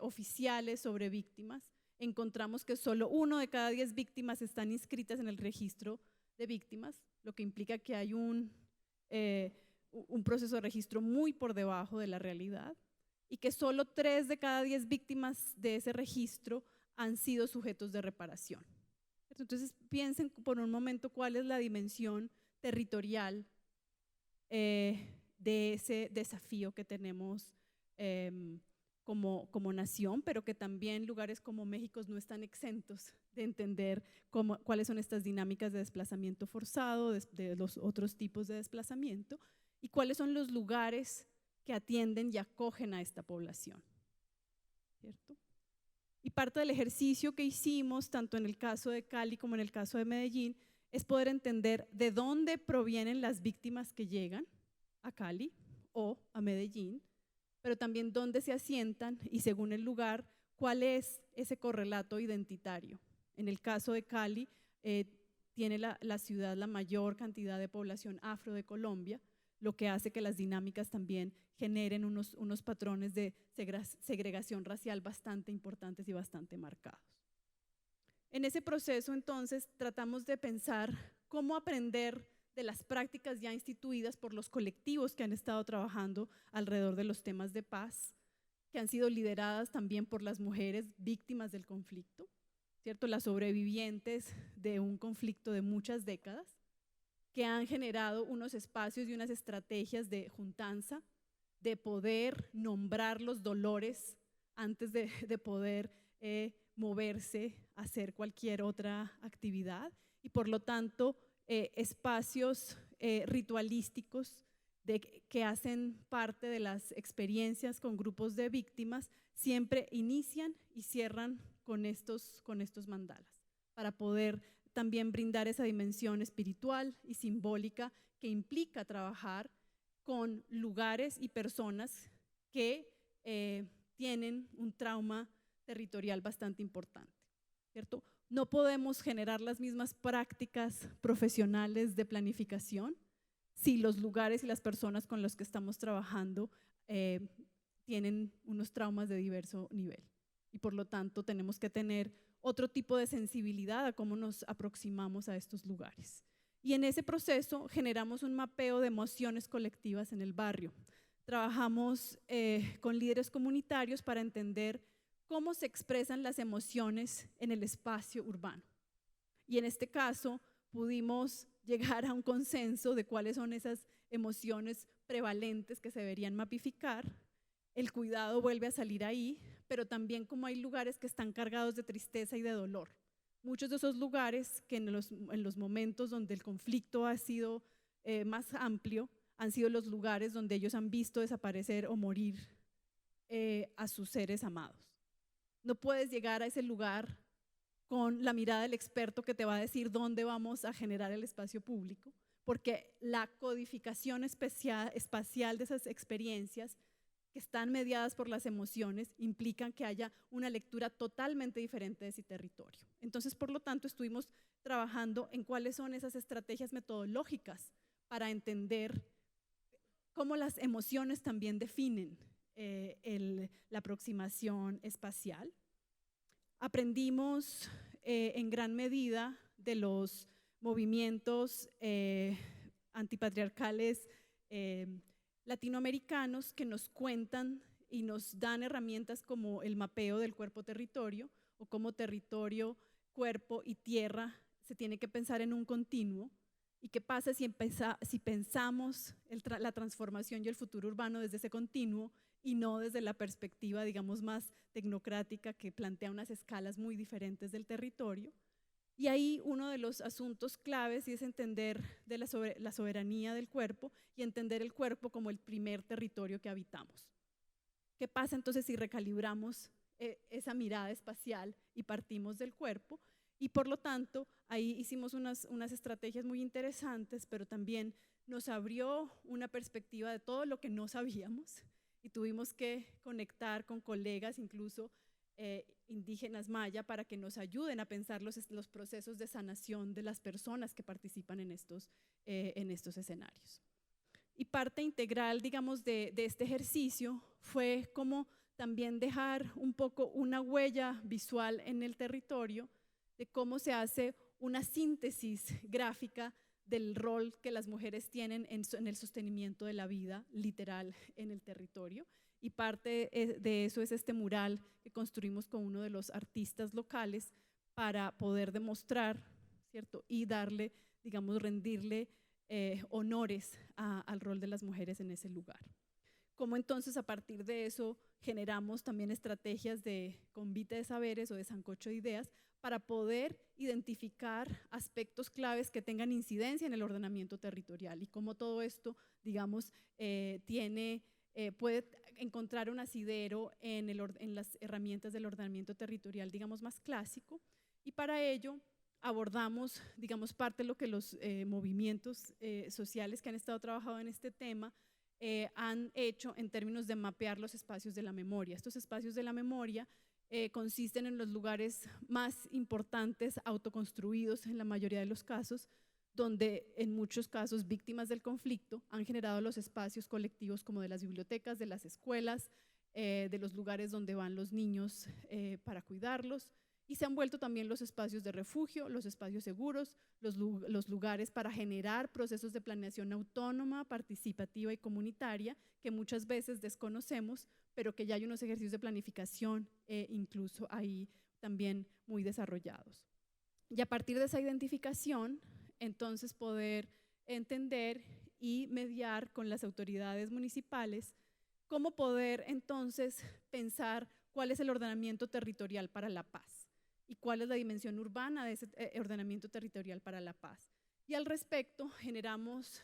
oficiales sobre víctimas, encontramos que solo 1 de cada 10 víctimas están inscritas en el registro de víctimas, lo que implica que hay un proceso de registro muy por debajo de la realidad y que solo 3 de cada 10 víctimas de ese registro han sido sujetos de reparación. Entonces piensen por un momento cuál es la dimensión territorial de ese desafío que tenemos como nación, pero que también lugares como México no están exentos de entender cuáles son estas dinámicas de desplazamiento forzado, de los otros tipos de desplazamiento, y cuáles son los lugares que atienden y acogen a esta población, ¿cierto? Y parte del ejercicio que hicimos, tanto en el caso de Cali como en el caso de Medellín, es poder entender de dónde provienen las víctimas que llegan a Cali o a Medellín, pero también dónde se asientan y según el lugar, cuál es ese correlato identitario. En el caso de Cali, tiene la ciudad la mayor cantidad de población afro de Colombia, lo que hace que las dinámicas también generen unos patrones de segregación racial bastante importantes y bastante marcados. En ese proceso, entonces, tratamos de pensar cómo aprender de las prácticas ya instituidas por los colectivos que han estado trabajando alrededor de los temas de paz, que han sido lideradas también por las mujeres víctimas del conflicto, ¿cierto? Las sobrevivientes de un conflicto de muchas décadas, que han generado unos espacios y unas estrategias de juntanza, de poder nombrar los dolores antes de poder moverse, hacer cualquier otra actividad, y por lo tanto espacios ritualísticos que hacen parte de las experiencias con grupos de víctimas siempre inician y cierran con estos mandalas para poder también brindar esa dimensión espiritual y simbólica que implica trabajar con lugares y personas que tienen un trauma territorial bastante importante, ¿cierto? No podemos generar las mismas prácticas profesionales de planificación si los lugares y las personas con los que estamos trabajando tienen unos traumas de diverso nivel. Y por lo tanto tenemos que tener otro tipo de sensibilidad a cómo nos aproximamos a estos lugares. Y en ese proceso generamos un mapeo de emociones colectivas en el barrio. Trabajamos con líderes comunitarios para entender cómo se expresan las emociones en el espacio urbano. Y en este caso pudimos llegar a un consenso de cuáles son esas emociones prevalentes que se deberían mapificar. El cuidado vuelve a salir ahí, pero también como hay lugares que están cargados de tristeza y de dolor. Muchos de esos lugares que en los momentos donde el conflicto ha sido más amplio, han sido los lugares donde ellos han visto desaparecer o morir a sus seres amados. No puedes llegar a ese lugar con la mirada del experto que te va a decir dónde vamos a generar el espacio público, porque la codificación espacial de esas experiencias que están mediadas por las emociones implican que haya una lectura totalmente diferente de ese territorio. Entonces, por lo tanto, estuvimos trabajando en cuáles son esas estrategias metodológicas para entender cómo las emociones también definen la aproximación espacial. Aprendimos en gran medida de los movimientos antipatriarcales latinoamericanos que nos cuentan y nos dan herramientas como el mapeo del cuerpo-territorio o cómo territorio, cuerpo y tierra se tiene que pensar en un continuo. ¿Y qué pasa si pensamos la transformación y el futuro urbano desde ese continuo y no desde la perspectiva, digamos, más tecnocrática que plantea unas escalas muy diferentes del territorio? Y ahí uno de los asuntos claves es entender de la soberanía del cuerpo y entender el cuerpo como el primer territorio que habitamos. ¿Qué pasa entonces si recalibramos esa mirada espacial y partimos del cuerpo? Y por lo tanto, ahí hicimos unas estrategias muy interesantes, pero también nos abrió una perspectiva de todo lo que no sabíamos y tuvimos que conectar con colegas, incluso indígenas maya, para que nos ayuden a pensar los procesos de sanación de las personas que participan en estos escenarios. Y parte integral, digamos, de este ejercicio fue como también dejar un poco una huella visual en el territorio de cómo se hace una síntesis gráfica del rol que las mujeres tienen en el sostenimiento de la vida literal en el territorio. Y parte de eso es este mural que construimos con uno de los artistas locales para poder demostrar, ¿cierto? Y darle, digamos, rendirle honores al rol de las mujeres en ese lugar. Cómo entonces a partir de eso generamos también estrategias de convite de saberes o de sancocho de ideas para poder identificar aspectos claves que tengan incidencia en el ordenamiento territorial y cómo todo esto, digamos, puede encontrar un asidero en las herramientas del ordenamiento territorial, digamos, más clásico. Y para ello abordamos, digamos, parte de lo que los movimientos sociales que han estado trabajando en este tema han hecho en términos de mapear los espacios de la memoria. Estos espacios de la memoria consisten en los lugares más importantes, autoconstruidos en la mayoría de los casos, donde en muchos casos víctimas del conflicto han generado los espacios colectivos como de las bibliotecas, de las escuelas, de los lugares donde van los niños para cuidarlos, y se han vuelto también los espacios de refugio, los espacios seguros, los lugares para generar procesos de planeación autónoma, participativa y comunitaria que muchas veces desconocemos, pero que ya hay unos ejercicios de planificación incluso ahí también muy desarrollados. Y a partir de esa identificación, entonces poder entender y mediar con las autoridades municipales cómo poder entonces pensar cuál es el ordenamiento territorial para la paz y cuál es la dimensión urbana de ese ordenamiento territorial para la paz. Y al respecto generamos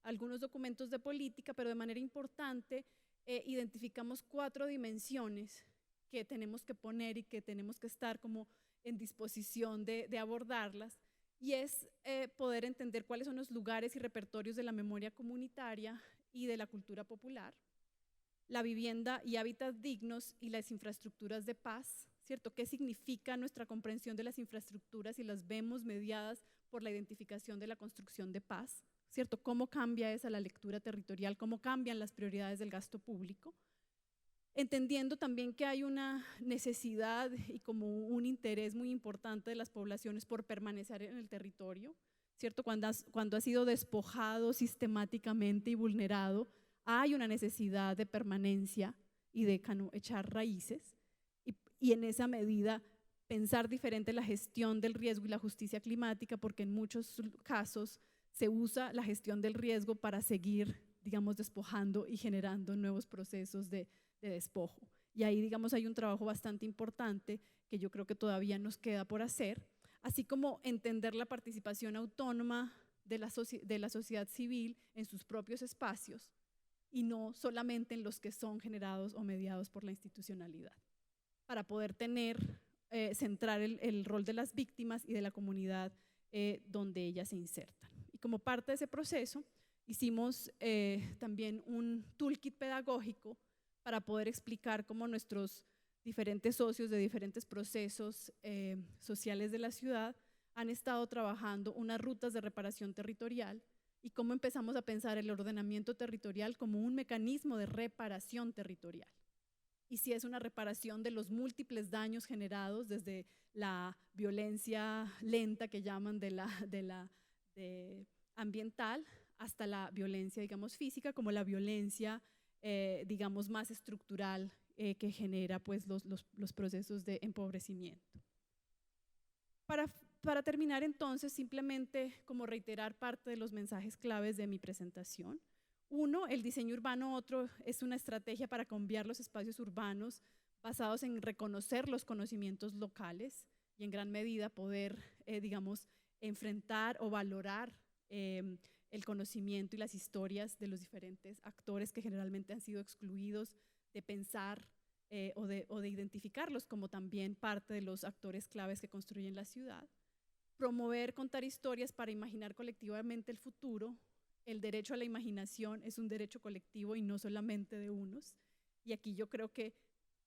algunos documentos de política, pero de manera importante identificamos 4 dimensiones que tenemos que poner y que tenemos que estar como en disposición de abordarlas, y es poder entender cuáles son los lugares y repertorios de la memoria comunitaria y de la cultura popular, la vivienda y hábitats dignos y las infraestructuras de paz, ¿cierto? ¿Qué significa nuestra comprensión de las infraestructuras si las vemos mediadas por la identificación de la construcción de paz, ¿cierto? ¿Cómo cambia esa la lectura territorial? ¿Cómo cambian las prioridades del gasto público? Entendiendo también que hay una necesidad y como un interés muy importante de las poblaciones por permanecer en el territorio, ¿cierto? Cuando ha sido despojado sistemáticamente y vulnerado, hay una necesidad de permanencia y de echar raíces, y en esa medida pensar diferente la gestión del riesgo y la justicia climática, porque en muchos casos se usa la gestión del riesgo para seguir, digamos, despojando y generando nuevos procesos de despojo. Y ahí, digamos, hay un trabajo bastante importante que yo creo que todavía nos queda por hacer, así como entender la participación autónoma de la sociedad civil en sus propios espacios y no solamente en los que son generados o mediados por la institucionalidad, para poder centrar el rol de las víctimas y de la comunidad donde ellas se insertan. Y como parte de ese proceso, hicimos también un toolkit pedagógico para poder explicar cómo nuestros diferentes socios de diferentes procesos sociales de la ciudad han estado trabajando unas rutas de reparación territorial y cómo empezamos a pensar el ordenamiento territorial como un mecanismo de reparación territorial. Y si es una reparación de los múltiples daños generados desde la violencia lenta que llaman de ambiental hasta la violencia, digamos, física, como la violencia, digamos, más estructural que genera pues, los procesos de empobrecimiento. Para terminar entonces, simplemente como reiterar parte de los mensajes claves de mi presentación. Uno, el diseño urbano. Otro, es una estrategia para cambiar los espacios urbanos basados en reconocer los conocimientos locales y en gran medida poder, digamos, enfrentar o valorar el conocimiento y las historias de los diferentes actores que generalmente han sido excluidos de pensar o de identificarlos como también parte de los actores claves que construyen la ciudad. Promover, contar historias para imaginar colectivamente el futuro. El derecho a la imaginación es un derecho colectivo y no solamente de unos. Y aquí yo creo que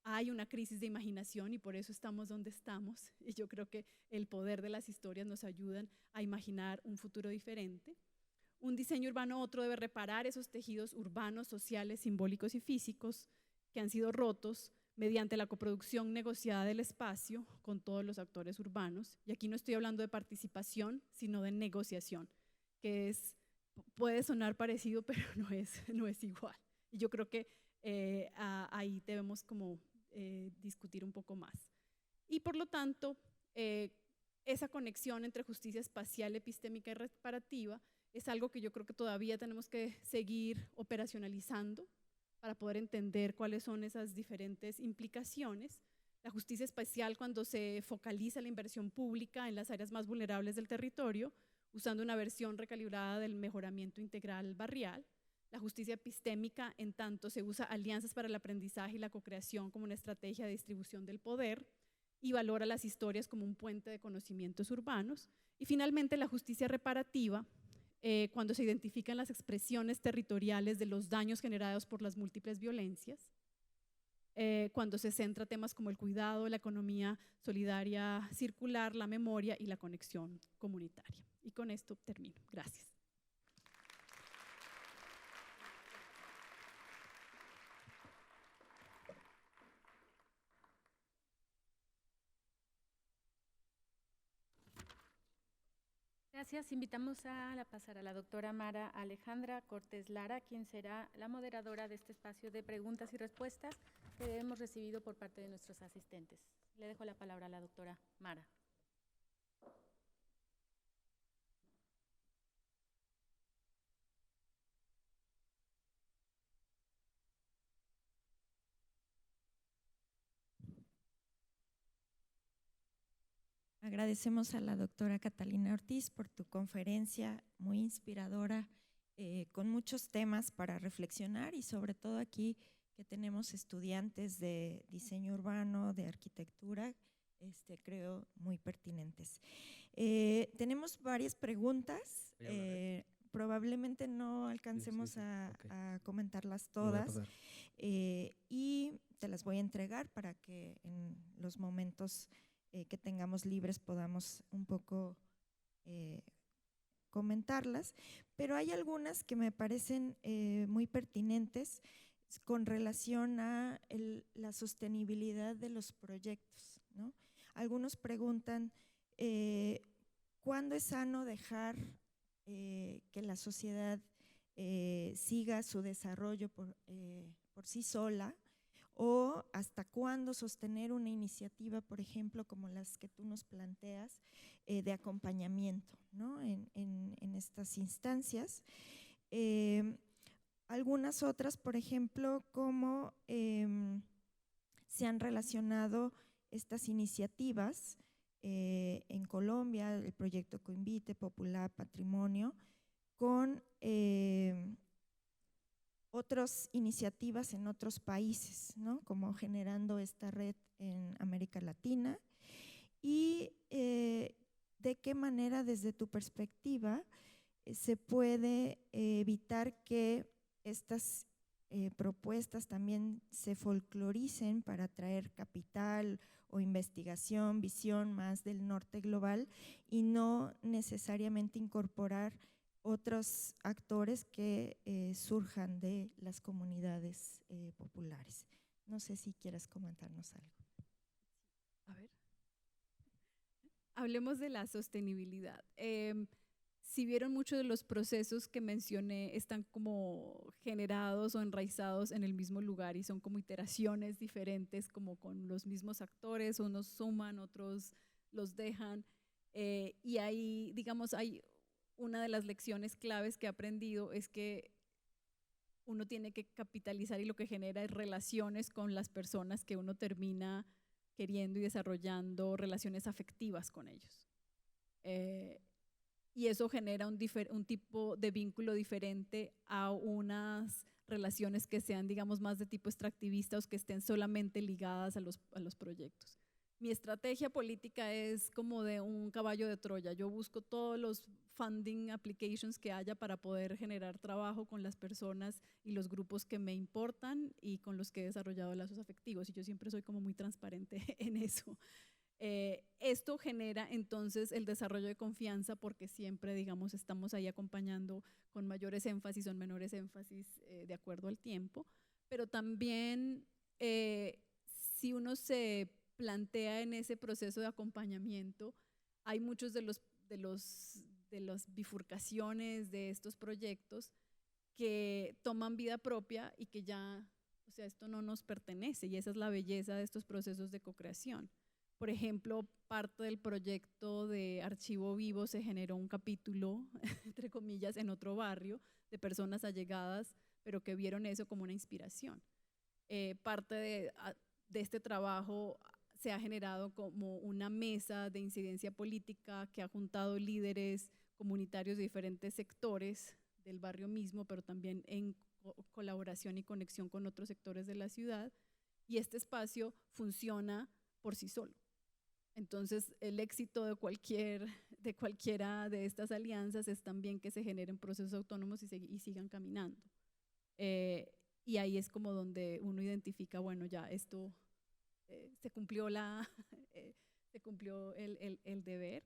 hay una crisis de imaginación y por eso estamos donde estamos. Y yo creo que el poder de las historias nos ayudan a imaginar un futuro diferente. Un diseño urbano, otro, debe reparar esos tejidos urbanos, sociales, simbólicos y físicos que han sido rotos mediante la coproducción negociada del espacio con todos los actores urbanos. Y aquí no estoy hablando de participación, sino de negociación, que puede sonar parecido, pero no es igual. Y yo creo que ahí debemos como discutir un poco más. Y por lo tanto, esa conexión entre justicia espacial, epistémica y reparativa es algo que yo creo que todavía tenemos que seguir operacionalizando para poder entender cuáles son esas diferentes implicaciones. La justicia espacial, cuando se focaliza la inversión pública en las áreas más vulnerables del territorio, usando una versión recalibrada del mejoramiento integral barrial. La justicia epistémica, en tanto, se usa alianzas para el aprendizaje y la cocreación como una estrategia de distribución del poder y valora las historias como un puente de conocimientos urbanos. Y finalmente, la justicia reparativa, cuando se identifican las expresiones territoriales de los daños generados por las múltiples violencias, cuando se centra temas como el cuidado, la economía solidaria circular, la memoria y la conexión comunitaria. Y con esto termino. Gracias. Gracias. Invitamos a pasar a la doctora Mara Alejandra Cortés Lara, quien será la moderadora de este espacio de preguntas y respuestas que hemos recibido por parte de nuestros asistentes. Le dejo la palabra a la doctora Mara. Agradecemos a la doctora Catalina Ortiz por tu conferencia muy inspiradora, con muchos temas para reflexionar y sobre todo aquí que tenemos estudiantes de diseño urbano, de arquitectura, creo muy pertinentes. Tenemos varias preguntas, probablemente no alcancemos a comentarlas todas y te las voy a entregar para que en los momentos que tengamos libres podamos un poco comentarlas, pero hay algunas que me parecen muy pertinentes con relación a la sostenibilidad de los proyectos, ¿no? Algunos preguntan, ¿cuándo es sano dejar que la sociedad siga su desarrollo por sí sola? ¿O hasta cuándo sostener una iniciativa, por ejemplo, como las que tú nos planteas, de acompañamiento, ¿no? en estas instancias? Algunas otras, por ejemplo, cómo se han relacionado estas iniciativas en Colombia, el proyecto Coinvite, Popular, Patrimonio, con otras iniciativas en otros países, ¿no? Como generando esta red en América Latina y de qué manera desde tu perspectiva se puede evitar que estas propuestas también se folcloricen para atraer capital o investigación, visión más del norte global y no necesariamente incorporar otros actores que surjan de las comunidades populares. No sé si quieras comentarnos algo. A ver. Hablemos de la sostenibilidad. Si vieron, muchos de los procesos que mencioné están como generados o enraizados en el mismo lugar y son como iteraciones diferentes, como con los mismos actores, unos suman, otros los dejan. Y ahí, digamos, hay una de las lecciones claves que he aprendido es que uno tiene que capitalizar y lo que genera es relaciones con las personas que uno termina queriendo y desarrollando relaciones afectivas con ellos. y eso genera un tipo de vínculo diferente a unas relaciones que sean, digamos, más de tipo extractivista o que estén solamente ligadas a los proyectos. Mi estrategia política es como de un caballo de Troya. Yo busco todos los funding applications que haya para poder generar trabajo con las personas y los grupos que me importan y con los que he desarrollado lazos afectivos. Y yo siempre soy como muy transparente en eso. Esto genera entonces el desarrollo de confianza porque siempre, digamos, estamos ahí acompañando con mayores énfasis o menores énfasis de acuerdo al tiempo. Pero también si uno se plantea en ese proceso de acompañamiento, hay muchos de las bifurcaciones de estos proyectos que toman vida propia y que ya, o sea, esto no nos pertenece y esa es la belleza de estos procesos de co-creación. Por ejemplo, parte del proyecto de Archivo Vivo se generó un capítulo, entre comillas, en otro barrio de personas allegadas, pero que vieron eso como una inspiración. Parte de este trabajo se ha generado como una mesa de incidencia política que ha juntado líderes comunitarios de diferentes sectores del barrio mismo, pero también en colaboración y conexión con otros sectores de la ciudad, y este espacio funciona por sí solo. Entonces, el éxito de cualquiera de estas alianzas es también que se generen procesos autónomos y sigan caminando. Y ahí es como donde uno identifica, bueno, ya esto se cumplió el deber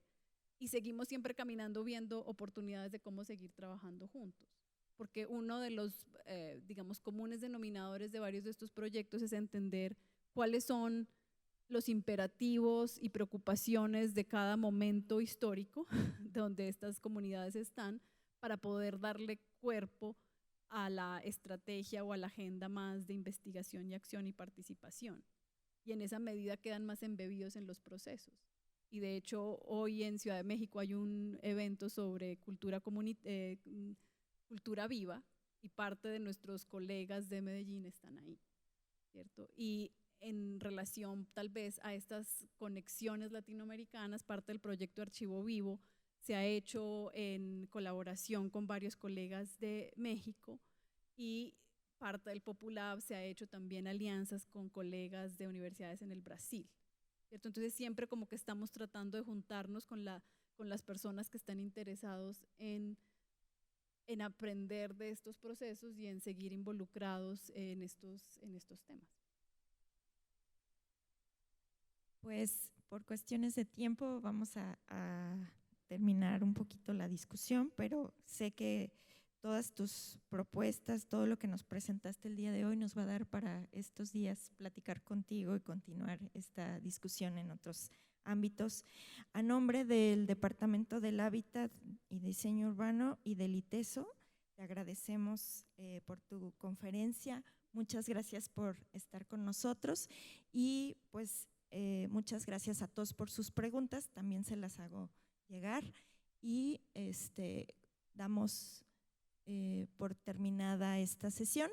y seguimos siempre caminando viendo oportunidades de cómo seguir trabajando juntos. Porque uno de los, digamos, comunes denominadores de varios de estos proyectos es entender cuáles son los imperativos y preocupaciones de cada momento histórico donde estas comunidades están para poder darle cuerpo a la estrategia o a la agenda más de investigación y acción y participación. Y en esa medida quedan más embebidos en los procesos. Y de hecho, hoy en Ciudad de México hay un evento sobre cultura viva y parte de nuestros colegas de Medellín están ahí, ¿cierto? Y en relación tal vez a estas conexiones latinoamericanas, parte del proyecto Archivo Vivo se ha hecho en colaboración con varios colegas de México y parte del Populab se ha hecho también alianzas con colegas de universidades en el Brasil, ¿cierto? Entonces siempre como que estamos tratando de juntarnos con las personas que están interesados en aprender de estos procesos y en seguir involucrados en estos temas. Pues por cuestiones de tiempo vamos a terminar un poquito la discusión, pero sé que todas tus propuestas, todo lo que nos presentaste el día de hoy nos va a dar para estos días platicar contigo y continuar esta discusión en otros ámbitos. A nombre del Departamento del Hábitat y Diseño Urbano y del ITESO, te agradecemos por tu conferencia. Muchas gracias por estar con nosotros y pues muchas gracias a todos por sus preguntas, también se las hago llegar y damos por terminada esta sesión.